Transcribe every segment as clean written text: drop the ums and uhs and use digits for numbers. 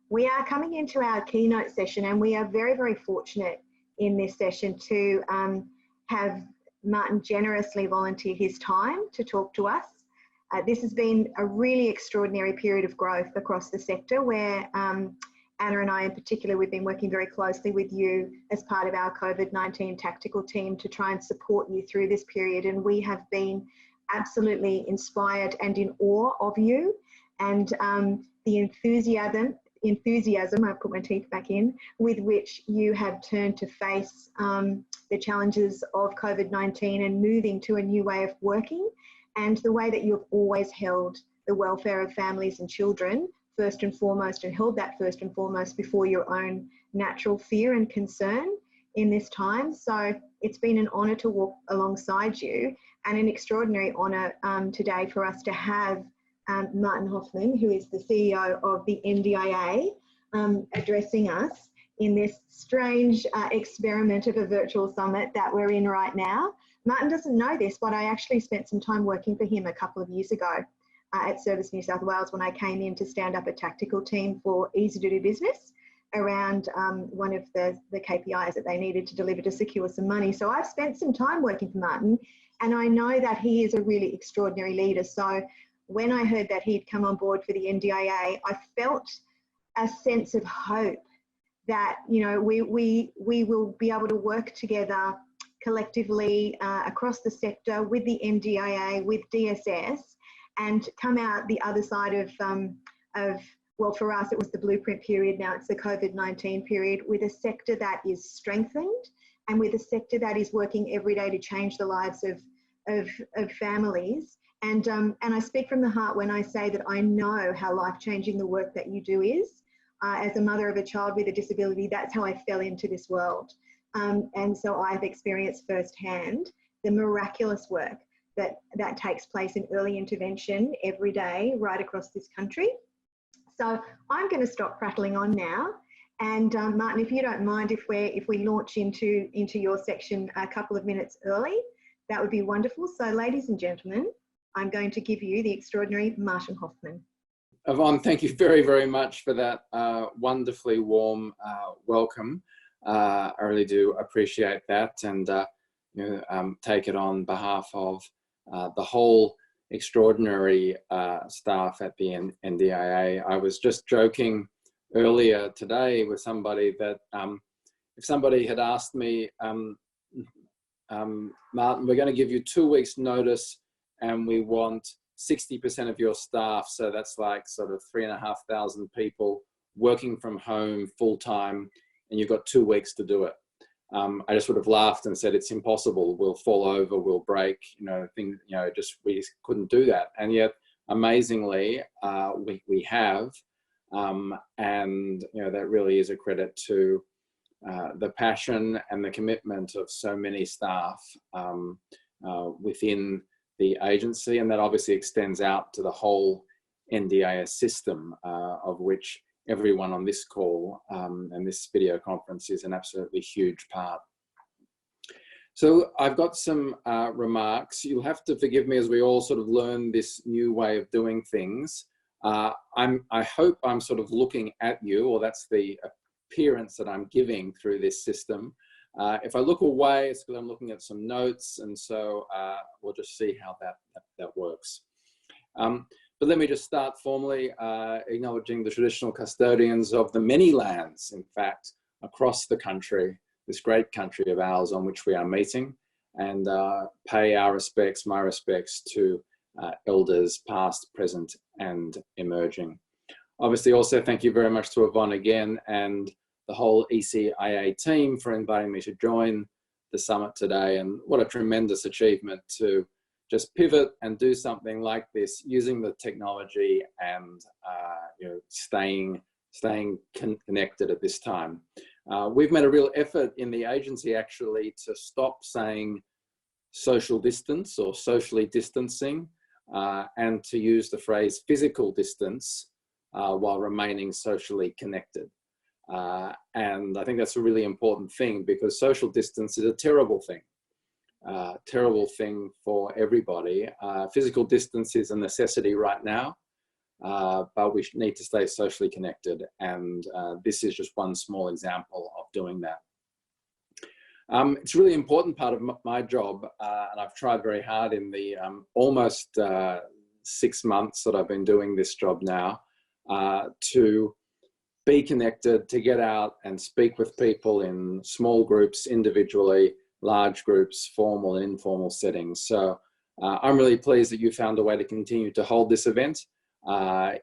We are coming into our keynote session, and we are very, very fortunate in this session to have Martin generously volunteer his time to talk to us. This has been a really extraordinary period of growth across the sector where Anna and I in particular, we've been working very closely with you as part of our COVID-19 tactical team to try and support you through this period. And we have been absolutely inspired and in awe of you and the enthusiasm, I put my teeth back in, with which you have turned to face the challenges of COVID-19 and moving to a new way of working, and the way that you've always held the welfare of families and children first and foremost, and held that first and foremost before your own natural fear and concern in this time. So it's been an honour to walk alongside you, and an extraordinary honour today for us to have Martin Hoffman, who is the CEO of the NDIA, addressing us in this strange experiment of a virtual summit that we're in right now. Martin doesn't know this, but I actually spent some time working for him a couple of years ago at Service New South Wales when I came in to stand up a tactical team for easy to do business around one of the KPIs that they needed to deliver to secure some money. So I've spent some time working for Martin, and I know that he is a really extraordinary leader. So when I heard that he'd come on board for the NDIA, I felt a sense of hope that, you know, we will be able to work together collectively across the sector with the NDIA, with DSS, and come out the other side of, well, for us, it was the blueprint period. Now it's the COVID-19 period, with a sector that is strengthened and with a sector that is working every day to change the lives of families. And I speak from the heart when I say that I know how life-changing the work that you do is. As a mother of a child with a disability, that's how I fell into this world. And so I've experienced firsthand the miraculous work that takes place in early intervention every day right across this country. So I'm going to stop prattling on now. And Martin, if you don't mind, if we launch into your section a couple of minutes early, that would be wonderful. So ladies and gentlemen, I'm going to give you the extraordinary Martin Hoffman. Yvonne, thank you very, very much for that wonderfully warm welcome. I really do appreciate that, and take it on behalf of the whole extraordinary staff at the NDIA. I was just joking earlier today with somebody that if somebody had asked me, Martin, we're going to give you 2 weeks notice and we want 60% of your staff, so that's like sort of 3,500 people working from home full time, and you've got 2 weeks to do it. I just would have laughed and said, it's impossible. We'll fall over, we'll break, just we couldn't do that. And yet, amazingly, we have, and that really is a credit to the passion and the commitment of so many staff within the agency, and that obviously extends out to the whole NDIS system, of which everyone on this call and this video conference is an absolutely huge part. So I've got some remarks. You'll have to forgive me as we all sort of learn this new way of doing things. I hope I'm sort of looking at you, or that's the appearance that I'm giving through this system. If I look away, it's because I'm looking at some notes, and so we'll just see how that works. But let me just start formally acknowledging the traditional custodians of the many lands, in fact, across the country, this great country of ours on which we are meeting, and pay our respects, my respects, to elders past, present, and emerging. Obviously, also thank you very much to Yvonne again and the whole ECIA team for inviting me to join the summit today. And what a tremendous achievement to just pivot and do something like this using the technology and staying connected at this time. We've made a real effort in the agency actually to stop saying social distance or socially distancing and to use the phrase physical distance while remaining socially connected. And I think that's a really important thing, because social distance is a terrible thing for everybody. Physical distance is a necessity right now. but we need to stay socially connected. And this is just one small example of doing that. It's a really important part of my job, and I've tried very hard in the almost 6 months that I've been doing this job now, to be connected, to get out and speak with people in small groups, individually, large groups, formal and informal settings. So I'm really pleased that you found a way to continue to hold this event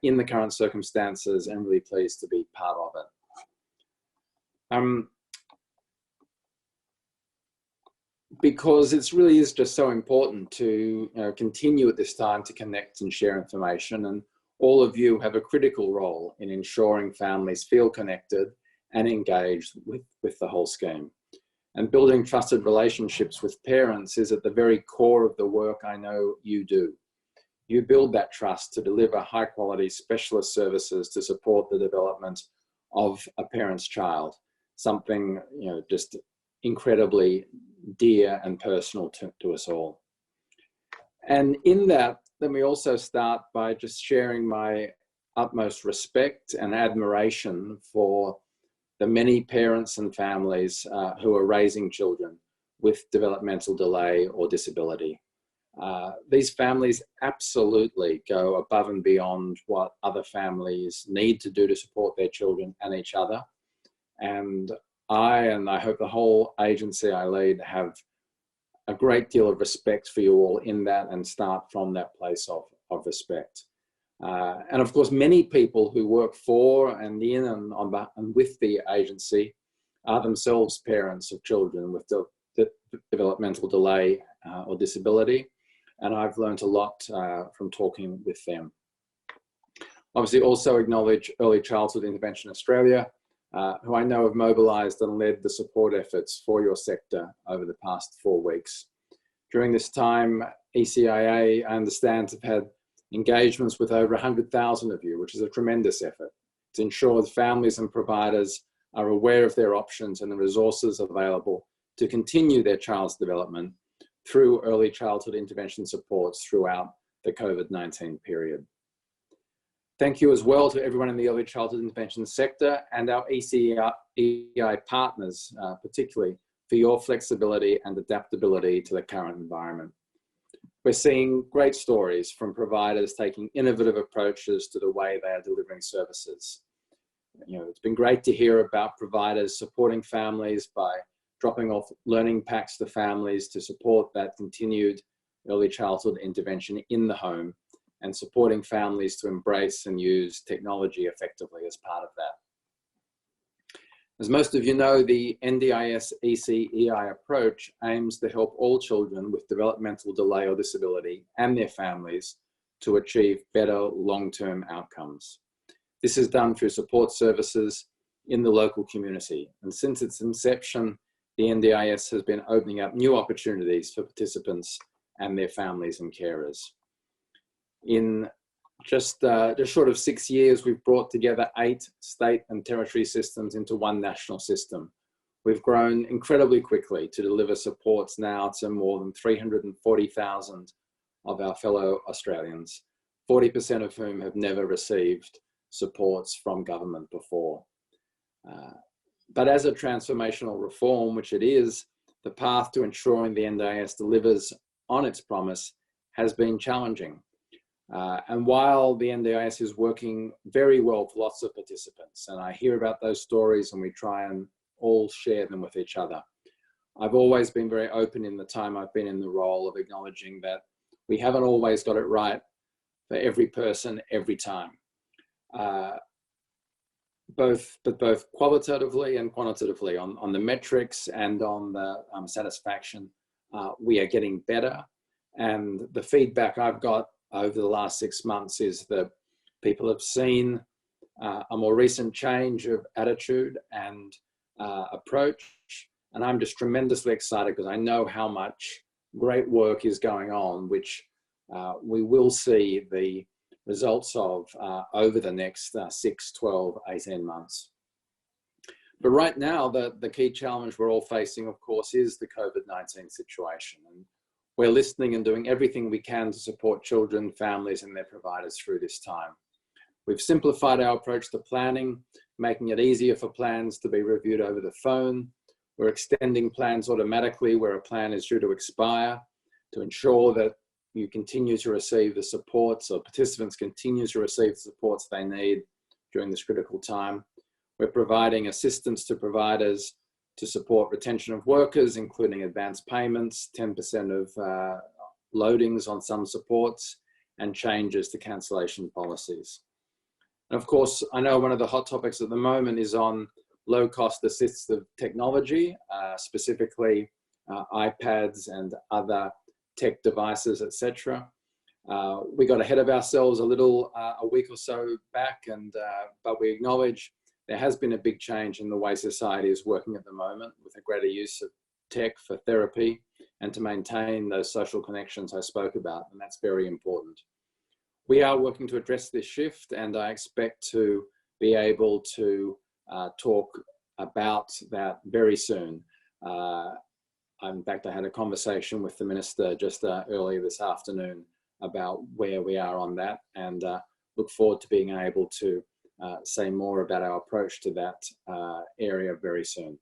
in the current circumstances, and really pleased to be part of it. Because it really is just so important to continue at this time to connect and share information, and all of you have a critical role in ensuring families feel connected and engaged with the whole scheme. And building trusted relationships with parents is at the very core of the work I know you do. You build that trust to deliver high quality specialist services to support the development of a parent's child, something just incredibly dear and personal to us all. And in that, let me also start by just sharing my utmost respect and admiration for the many parents and families who are raising children with developmental delay or disability. These families absolutely go above and beyond what other families need to do to support their children and each other. And I hope the whole agency I lead have a great deal of respect for you all in that, and start from that place of respect. And of course, many people who work for and in and with the agency are themselves parents of children with developmental delay or disability. And I've learned a lot from talking with them. Obviously also acknowledge Early Childhood Intervention Australia, who I know have mobilised and led the support efforts for your sector over the past 4 weeks. During this time, ECIA, I understand, have had engagements with over 100,000 of you, which is a tremendous effort to ensure that families and providers are aware of their options and the resources available to continue their child's development through early childhood intervention supports throughout the COVID-19 period. Thank you as well to everyone in the early childhood intervention sector and our ECIA partners, particularly for your flexibility and adaptability to the current environment. We're seeing great stories from providers taking innovative approaches to the way they are delivering services. It's been great to hear about providers supporting families by dropping off learning packs to families to support that continued early childhood intervention in the home, and supporting families to embrace and use technology effectively as part of that. As most of you know, the NDIS ECIA approach aims to help all children with developmental delay or disability and their families to achieve better long-term outcomes. This is done through support services in the local community. And since its inception, the NDIS has been opening up new opportunities for participants and their families and carers. In just short of 6 years, we've brought together 8 state and territory systems into one national system. We've grown incredibly quickly to deliver supports now to more than 340,000 of our fellow Australians, 40% of whom have never received supports from government before. But as a transformational reform, which it is, the path to ensuring the NDIS delivers on its promise has been challenging. And while the NDIS is working very well for lots of participants, and I hear about those stories and we try and all share them with each other, I've always been very open in the time I've been in the role of acknowledging that we haven't always got it right for every person every time. Both qualitatively and quantitatively on the metrics and on the satisfaction, we are getting better. And the feedback I've got over the last 6 months is that people have seen a more recent change of attitude and approach. And I'm just tremendously excited because I know how much great work is going on, which we will see the results of over the next 6, 12, 18 months. But right now, the key challenge we're all facing, of course, is the COVID-19 situation. And we're listening and doing everything we can to support children, families, and their providers through this time. We've simplified our approach to planning, making it easier for plans to be reviewed over the phone. We're extending plans automatically where a plan is due to expire to ensure that you continue to receive the supports, or participants continue to receive the supports they need during this critical time. We're providing assistance to providers to support retention of workers, including advance payments, 10% of loadings on some supports, and changes to cancellation policies. And of course, I know one of the hot topics at the moment is on low-cost assistive technology, specifically iPads and other tech devices, etc. We got ahead of ourselves a little a week or so back, but we acknowledge there has been a big change in the way society is working at the moment, with a greater use of tech for therapy and to maintain those social connections I spoke about, and that's very important. We are working to address this shift, and I expect to be able to talk about that very soon. In fact, I had a conversation with the Minister just earlier this afternoon about where we are on that, and look forward to being able to say more about our approach to that area very soon.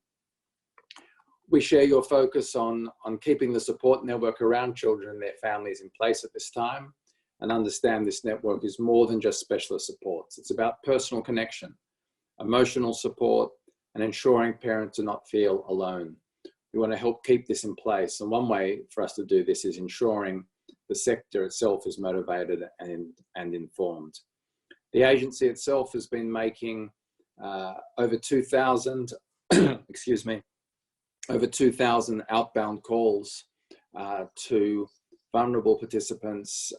We share your focus on keeping the support network around children and their families in place at this time, and understand this network is more than just specialist supports. It's about personal connection, emotional support, and ensuring parents do not feel alone. We want to help keep this in place, and one way for us to do this is ensuring the sector itself is motivated and informed. The agency itself has been making over 2,000, excuse me, over 2,000 outbound calls to vulnerable participants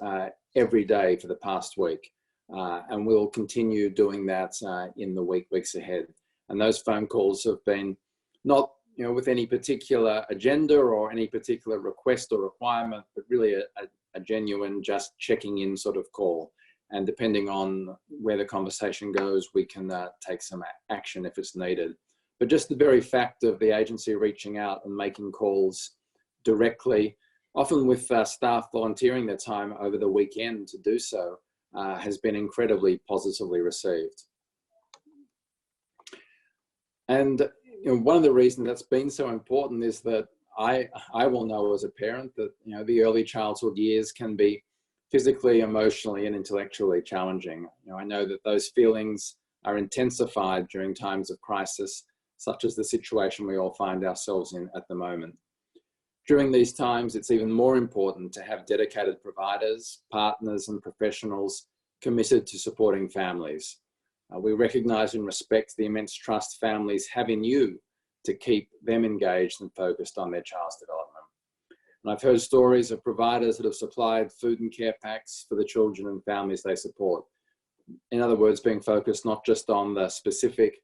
every day for the past week. And we'll continue doing that in the weeks ahead. And those phone calls have been not with any particular agenda or any particular request or requirement, but really a genuine just checking in sort of call. And depending on where the conversation goes, we can take some action if it's needed. But just the very fact of the agency reaching out and making calls directly, often with staff volunteering their time over the weekend to do so, has been incredibly positively received. And one of the reasons that's been so important is that I will know as a parent that the early childhood years can be physically, emotionally, and intellectually challenging. I know that those feelings are intensified during times of crisis, such as the situation we all find ourselves in at the moment. During these times, it's even more important to have dedicated providers, partners, and professionals committed to supporting families. We recognise and respect the immense trust families have in you to keep them engaged and focused on their child's development. And I've heard stories of providers that have supplied food and care packs for the children and families they support. In other words, being focused not just on the specific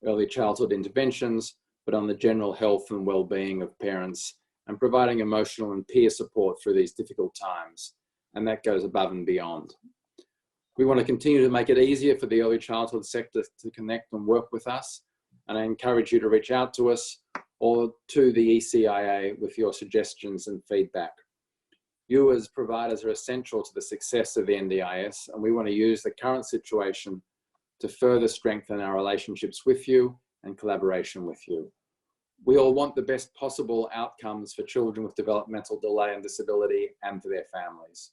early childhood interventions, but on the general health and well-being of parents, and providing emotional and peer support through these difficult times. And that goes above and beyond. We want to continue to make it easier for the early childhood sector to connect and work with us. And I encourage you to reach out to us or to the ECIA with your suggestions and feedback. You as providers are essential to the success of the NDIS, and we want to use the current situation to further strengthen our relationships with you and collaboration with you. We all want the best possible outcomes for children with developmental delay and disability and for their families.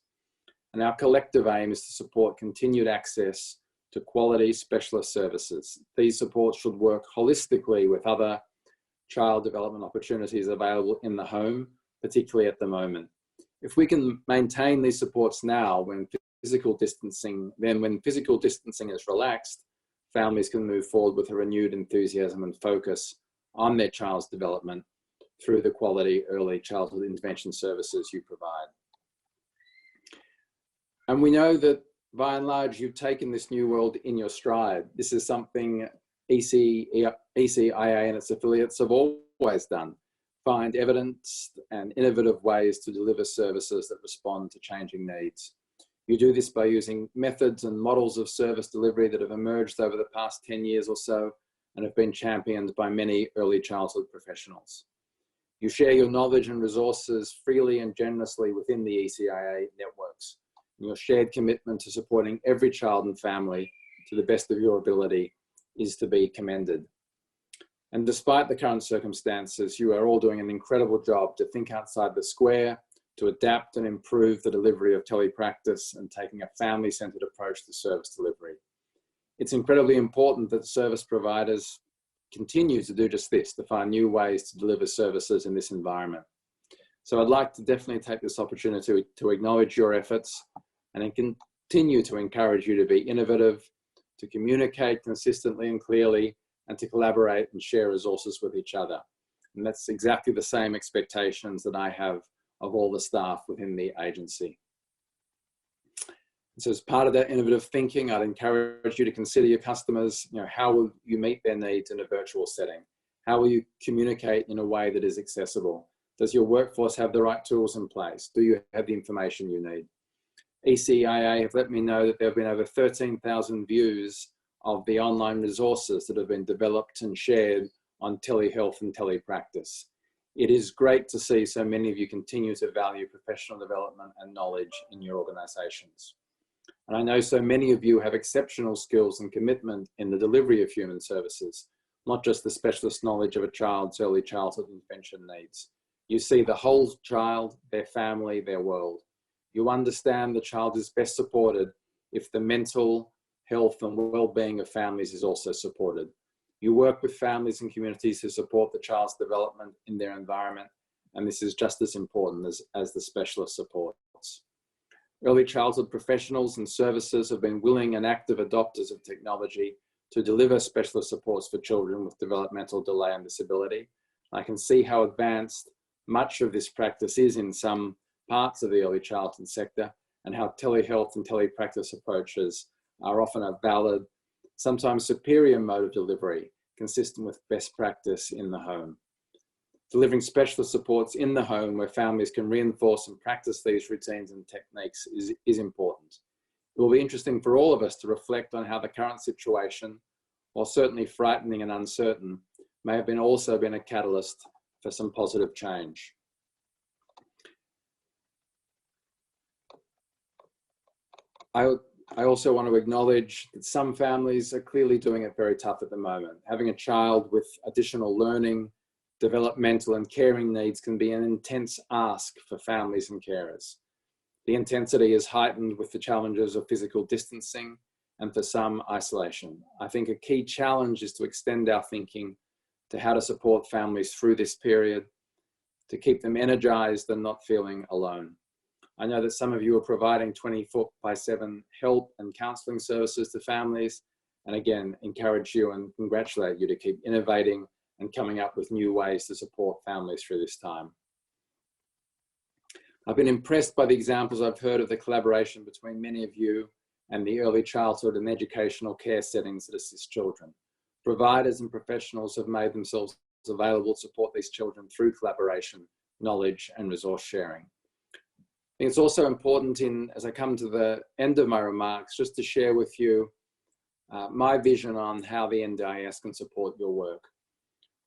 And our collective aim is to support continued access to quality specialist services. These supports should work holistically with other child development opportunities available in the home, particularly at the moment. If we can maintain these supports now when physical distancing is relaxed, families can move forward with a renewed enthusiasm and focus on their child's development through the quality early childhood intervention services you provide. And we know that by and large, you've taken this new world in your stride. This is something ECIA and its affiliates have always done. Find evidence and innovative ways to deliver services that respond to changing needs. You do this by using methods and models of service delivery that have emerged over the past 10 years or so and have been championed by many early childhood professionals. You share your knowledge and resources freely and generously within the ECIA networks. And your shared commitment to supporting every child and family to the best of your ability is to be commended. And despite the current circumstances, you are all doing an incredible job to think outside the square, to adapt and improve the delivery of telepractice and taking a family-centred approach to service delivery. It's incredibly important that service providers continue to do just this, to find new ways to deliver services in this environment. So I'd like to definitely take this opportunity to acknowledge your efforts and continue to encourage you to be innovative, to communicate consistently and clearly, and to collaborate and share resources with each other. And that's exactly the same expectations that I have of all the staff within the agency. So as part of that innovative thinking, I'd encourage you to consider your customers. How will you meet their needs in a virtual setting? How will you communicate in a way that is accessible? Does your workforce have the right tools in place? Do you have the information you need? ECIA have let me know that there have been over 13,000 views of the online resources that have been developed and shared on telehealth and telepractice. It is great to see so many of you continue to value professional development and knowledge in your organisations. And I know so many of you have exceptional skills and commitment in the delivery of human services, not just the specialist knowledge of a child's early childhood intervention needs. You see the whole child, their family, their world. You understand the child is best supported if the mental health and well-being of families is also supported. You work with families and communities who support the child's development in their environment, and this is just as important as the specialist supports. Early childhood professionals and services have been willing and active adopters of technology to deliver specialist supports for children with developmental delay and disability. I can see how advanced much of this practice is in some parts of the early childhood sector, and how telehealth and telepractice approaches are often a valid, sometimes superior mode of delivery, consistent with best practice in the home. Delivering specialist supports in the home where families can reinforce and practice these routines and techniques is important. It will be interesting for all of us to reflect on how the current situation, while certainly frightening and uncertain, may have also been a catalyst for some positive change. I also want to acknowledge that some families are clearly doing it very tough at the moment. Having a child with additional learning, developmental and caring needs can be an intense ask for families and carers. The intensity is heightened with the challenges of physical distancing and for some isolation. I think a key challenge is to extend our thinking to how to support families through this period, to keep them energized and not feeling alone. I know that some of you are providing 24/7 help and counselling services to families, and again, encourage you and congratulate you to keep innovating and coming up with new ways to support families through this time. I've been impressed by the examples I've heard of the collaboration between many of you and the early childhood and educational care settings that assist children. Providers and professionals have made themselves available to support these children through collaboration, knowledge and resource sharing. I think it's also important, as I come to the end of my remarks, just to share with you my vision on how the NDIS can support your work.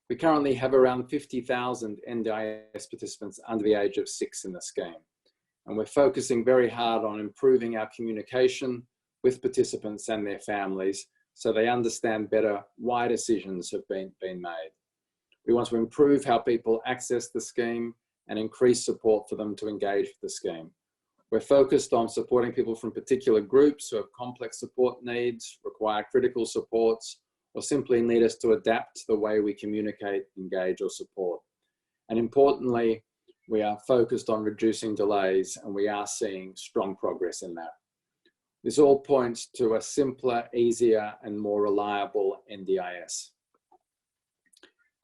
We currently have around 50,000 NDIS participants under the age of 6 in the scheme. And we're focusing very hard on improving our communication with participants and their families so they understand better why decisions have been made. We want to improve how people access the scheme and increase support for them to engage with the scheme. We're focused on supporting people from particular groups who have complex support needs, require critical supports, or simply need us to adapt the way we communicate, engage, or support. And importantly, we are focused on reducing delays, and we are seeing strong progress in that. This all points to a simpler, easier, and more reliable NDIS.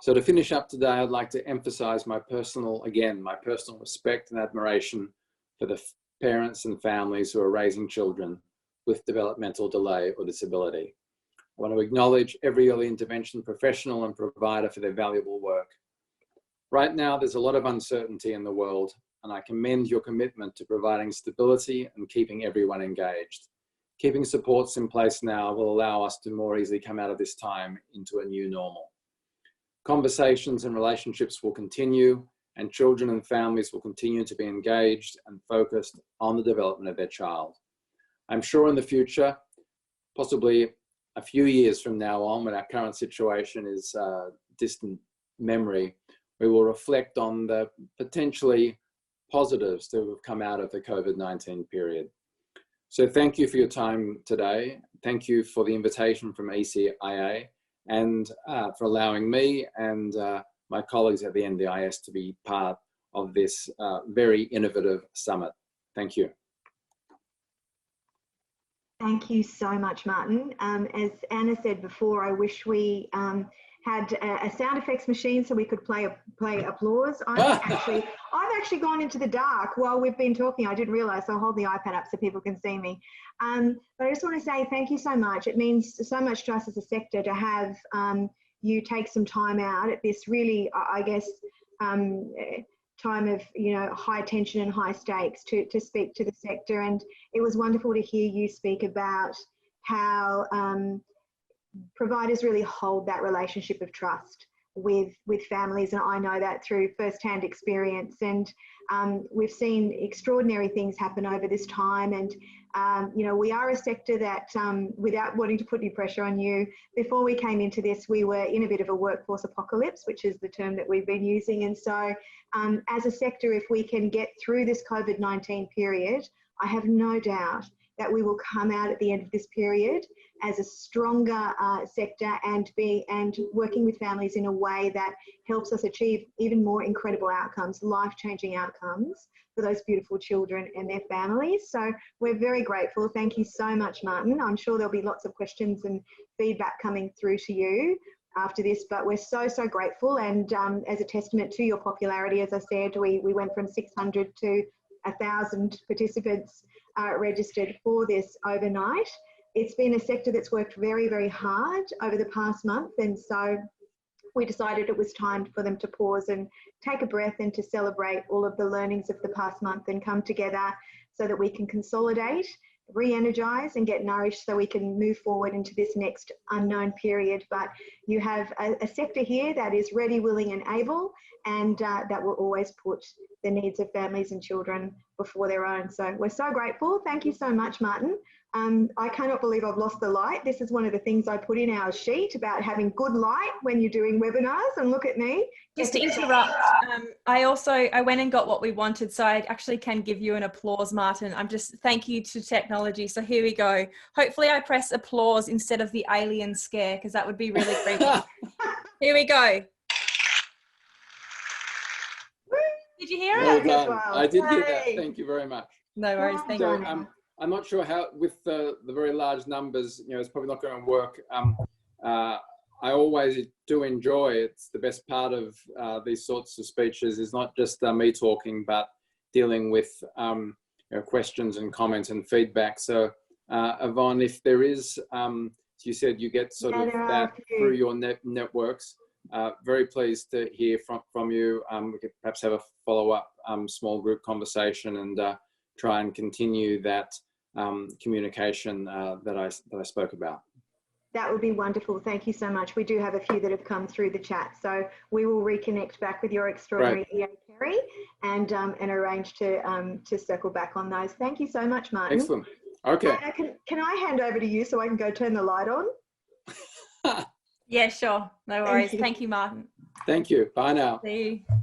So to finish up today, I'd like to emphasize my personal respect and admiration for the parents and families who are raising children with developmental delay or disability. I want to acknowledge every early intervention professional and provider for their valuable work. Right now, there's a lot of uncertainty in the world, and I commend your commitment to providing stability and keeping everyone engaged. Keeping supports in place now will allow us to more easily come out of this time into a new normal. Conversations and relationships will continue, and children and families will continue to be engaged and focused on the development of their child. I'm sure in the future, possibly a few years from now on, when our current situation is distant memory, we will reflect on the potentially positives that have come out of the COVID-19 period. So thank you for your time today. Thank you for the invitation from ECIA and for allowing me and my colleagues at the NDIS to be part of this very innovative summit. Thank you. Thank you so much, Martin. As Anna said before, I wish we had a sound effects machine so we could play applause. I've actually gone into the dark while we've been talking. I didn't realise, so I'll hold the iPad up so people can see me. But I just want to say thank you so much. It means so much to us as a sector to have you take some time out at this really, I guess, time of high tension and high stakes to speak to the sector. And it was wonderful to hear you speak about how providers really hold that relationship of trust with families, and I know that through first-hand experience. And we've seen extraordinary things happen over this time, and we are a sector that, without wanting to put any pressure on you, before we came into this, we were in a bit of a workforce apocalypse, which is the term that we've been using. And so as a sector, if we can get through this COVID-19 period, I have no doubt that we will come out at the end of this period as a stronger sector and working with families in a way that helps us achieve even more incredible outcomes, life-changing outcomes for those beautiful children and their families. So we're very grateful. Thank you so much, Martin. I'm sure there'll be lots of questions and feedback coming through to you after this, but we're so grateful. And as a testament to your popularity, as I said, we went from 600 to 1,000 participants registered for this overnight. It's been a sector that's worked very hard over the past month, and so we decided it was time for them to pause and take a breath and to celebrate all of the learnings of the past month and come together so that we can consolidate, re-energise and get nourished so we can move forward into this next unknown period. But you have a sector here that is ready, willing and able, and that will always put the needs of families and children before their own. So we're so grateful. Thank you so much, Martin. I cannot believe I've lost the light. This is one of the things I put in our sheet about having good light when you're doing webinars, and look at me. Just to interrupt, I went and got what we wanted, so I actually can give you an applause, Martin. Thank you to technology. So here we go. Hopefully I press applause instead of the alien scare, because that would be really creepy. Here we go. Did you hear it? Well done. I did hear that. Thank you very much. No worries. Thank you. I'm not sure how, with the very large numbers, it's probably not going to work. I always do enjoy, it's the best part of these sorts of speeches is not just me talking, but dealing with questions and comments and feedback. So Yvonne, if there is, you said you get sort of that through your networks, very pleased to hear from you. We could perhaps have a follow-up small group conversation and try and continue that communication that I spoke about. That would be wonderful. Thank you so much. We do have a few that have come through the chat, so we will reconnect back with your extraordinary EA Kerry and arrange to circle back on those. Thank you so much, Martin. Excellent. Okay. Anna, can I hand over to you so I can go turn the light on? Yeah, sure. No worries. Thank you, Martin. Thank you. Bye now. See you.